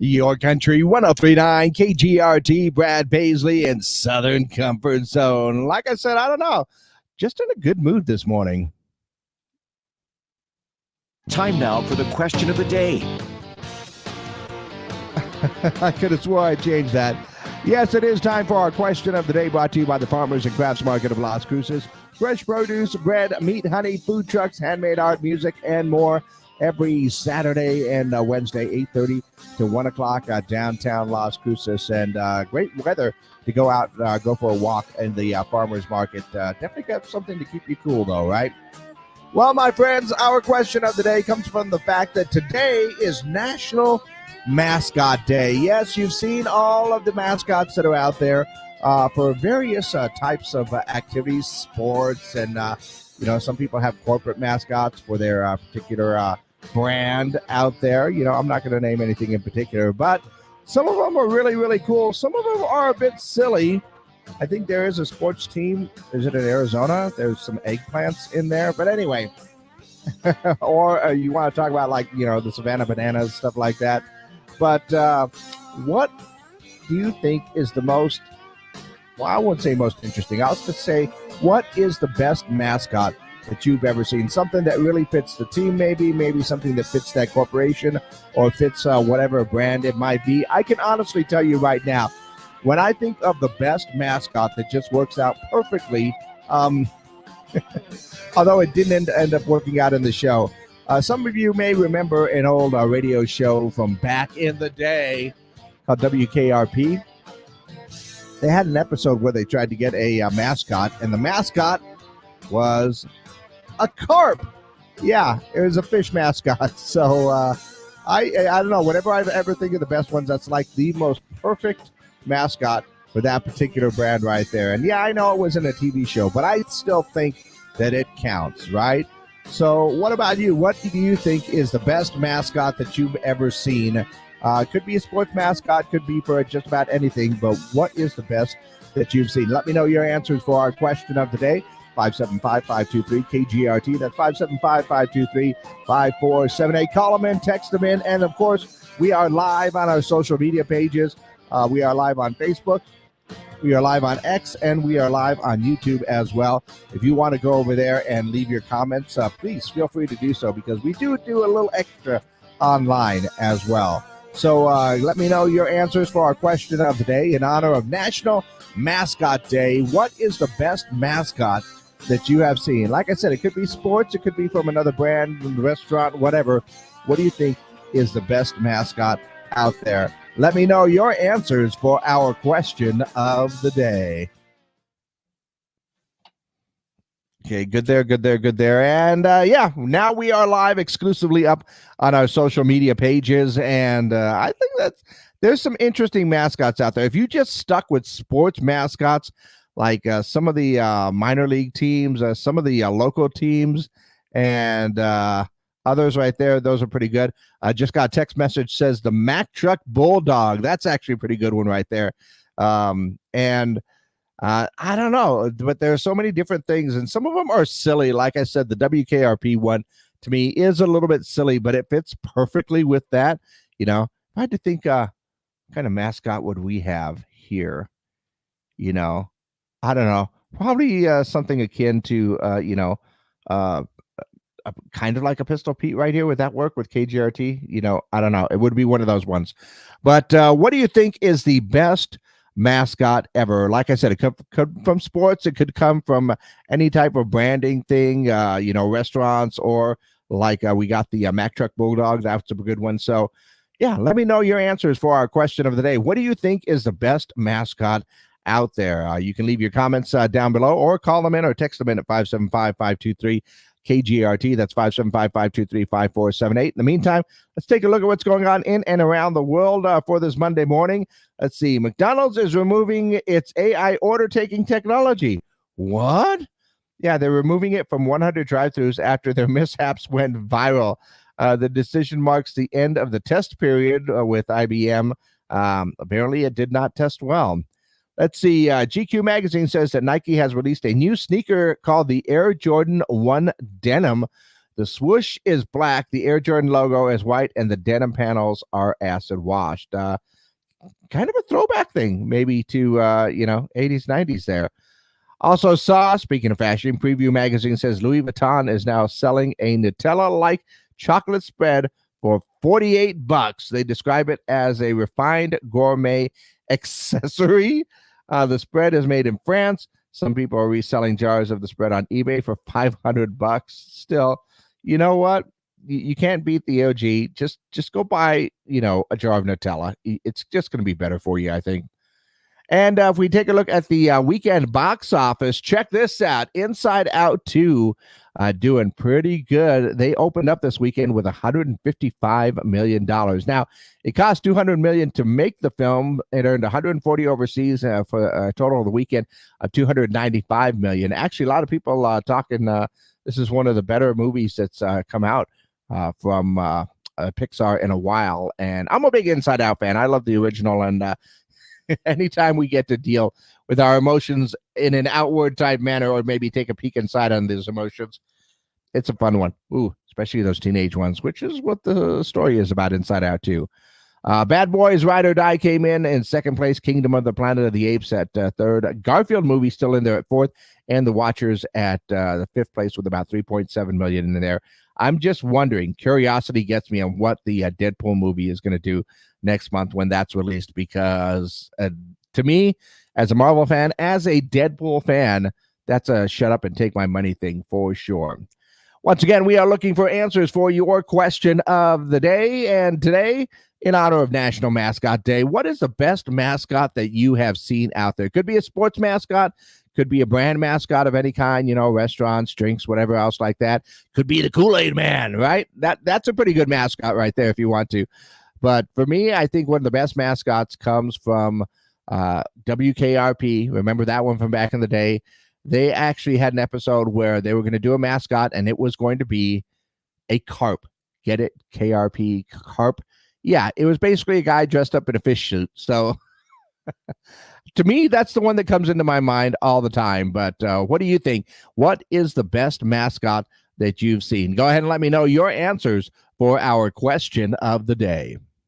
Your Country 1039 KGRT, Brad Paisley in Southern Comfort Zone. Like I said, I don't know, just in a good mood this morning. Time now for the question of the day. I could have swore I changed that. Yes, it is time for our question of the day, brought to you by the Farmers and Crafts Market of Las Cruces. Fresh produce, bread, meat, honey, food trucks, handmade art, music, and more. Every Saturday and Wednesday, 8:30 to 1 o'clock, downtown Las Cruces. And great weather to go out, go for a walk in the farmers market. Definitely got something to keep you cool, though, right? Well, my friends, our question of the day comes from the fact that today is National Mascot Day. Yes, you've seen all of the mascots that are out there for various types of activities, sports, and, some people have corporate mascots for their particular brand out there. I'm not going to name anything in particular, but some of them are really, really cool. Some of them are a bit silly. I think there is a sports team. Is it in Arizona? There's some eggplants in there. But anyway, or you want to talk about the Savannah Bananas, stuff like that. But what do you think is the most, well, I won't say most interesting. I'll just say, what is the best mascot that you've ever seen? Something that really fits the team, maybe something that fits that corporation or fits whatever brand it might be. I can honestly tell you right now, when I think of the best mascot that just works out perfectly, although it didn't end up working out in the show, some of you may remember an old radio show from back in the day called WKRP. They had an episode where they tried to get a mascot, and the mascot was a carp. Yeah, it was a fish mascot. So I don't know. Whenever I ever think of the best ones, that's like the most perfect mascot for that particular brand right there. And yeah, I know it wasn't a TV show, but I still think that it counts, right? So what about you? What do you think is the best mascot that you've ever seen? Could be a sports mascot, could be for just about anything, but what is the best that you've seen? Let me know your answers for our question of the day. 575-523-KGRT. That's 575-523-5478. Call them in, text them in, and of course, we are live on our social media pages. We are live on Facebook, we are live on X, and we are live on YouTube as well. If you want to go over there and leave your comments, please feel free to do so, because we do a little extra online as well. So let me know your answers for our question of the day in honor of National Mascot Day. What is the best mascot that you have seen? Like I said, it could be sports, it could be from another brand, restaurant, whatever. What do you think is the best mascot out there? Let me know your answers for our question of the day. Okay, good there. And now we are live exclusively up on our social media pages. And I think that there's some interesting mascots out there. If you just stuck with sports mascots, like some of the minor league teams, some of the local teams, and others right there, those are pretty good. I just got a text message says the Mack Truck Bulldog. That's actually a pretty good one right there. And I don't know, but there are so many different things, and some of them are silly. Like I said, the WKRP one to me is a little bit silly, but it fits perfectly with that. I had to think, what kind of mascot would we have here? I don't know, probably something akin to, kind of like a Pistol Pete right here. Would that work with KGRT? I don't know. It would be one of those ones. But what do you think is the best mascot ever? Like I said, it could come from sports. It could come from any type of branding thing, restaurants, or like we got the Mack Truck Bulldog. That's a good one. So, yeah, let me know your answers for our question of the day. What do you think is the best mascot out there? You can leave your comments down below, or call them in or text them in at 575-523-KGRT. That's 575-523-5478. In the meantime, let's take a look at what's going on in and around the world for this Monday morning. Let's see. McDonald's is removing its AI order taking technology. What? Yeah, they're removing it from 100 drive-thrus after their mishaps went viral. The decision marks the end of the test period with IBM. Apparently, it did not test well. Let's see. GQ magazine says that Nike has released a new sneaker called the Air Jordan 1 Denim. The swoosh is black, the Air Jordan logo is white, and the denim panels are acid washed. Kind of a throwback thing, maybe to 80s, 90s there. Also saw, speaking of fashion, Preview Magazine says Louis Vuitton is now selling a Nutella-like chocolate spread for $48. They describe it as a refined gourmet accessory. The spread is made in France. Some people are reselling jars of the spread on eBay for $500. Still, you know what? You can't beat the OG. Just go buy, a jar of Nutella. It's just going to be better for you, I think. And if we take a look at the weekend box office, check this out. Inside Out 2 doing pretty good. They opened up this weekend with $155 million. Now, it cost $200 million to make the film. It earned $140 overseas for a total of the weekend of $295 million. Actually, a lot of people talking this is one of the better movies that's come out from Pixar in a while. And I'm a big Inside Out fan. I love the original, and anytime we get to deal with our emotions in an outward type manner, or maybe take a peek inside on these emotions, it's a fun one. Ooh, especially those teenage ones, which is what the story is about Inside Out too. Bad Boys Ride or Die came in second place. Kingdom of the Planet of the Apes at third. Garfield movie still in there at fourth, and The Watchers at the fifth place with about 3.7 million in there. I'm just wondering, curiosity gets me on what the Deadpool movie is going to do next month when that's released, because to me, as a Marvel fan, as a Deadpool fan, that's a shut up and take my money thing for sure. Once again, we are looking for answers for your question of the day. And today, in honor of National Mascot Day, what is the best mascot that you have seen out there? Could be a sports mascot, could be a brand mascot of any kind, restaurants, drinks, whatever else like that. Could be the Kool-Aid Man, right? That's a pretty good mascot right there if you want to. But for me, I think one of the best mascots comes from WKRP. Remember that one from back in the day? They actually had an episode where they were going to do a mascot, and it was going to be a carp. Get it? KRP, carp. Yeah, it was basically a guy dressed up in a fish suit. So to me, that's the one that comes into my mind all the time. But what do you think? What is the best mascot that you've seen? Go ahead and let me know your answers for our question of the day.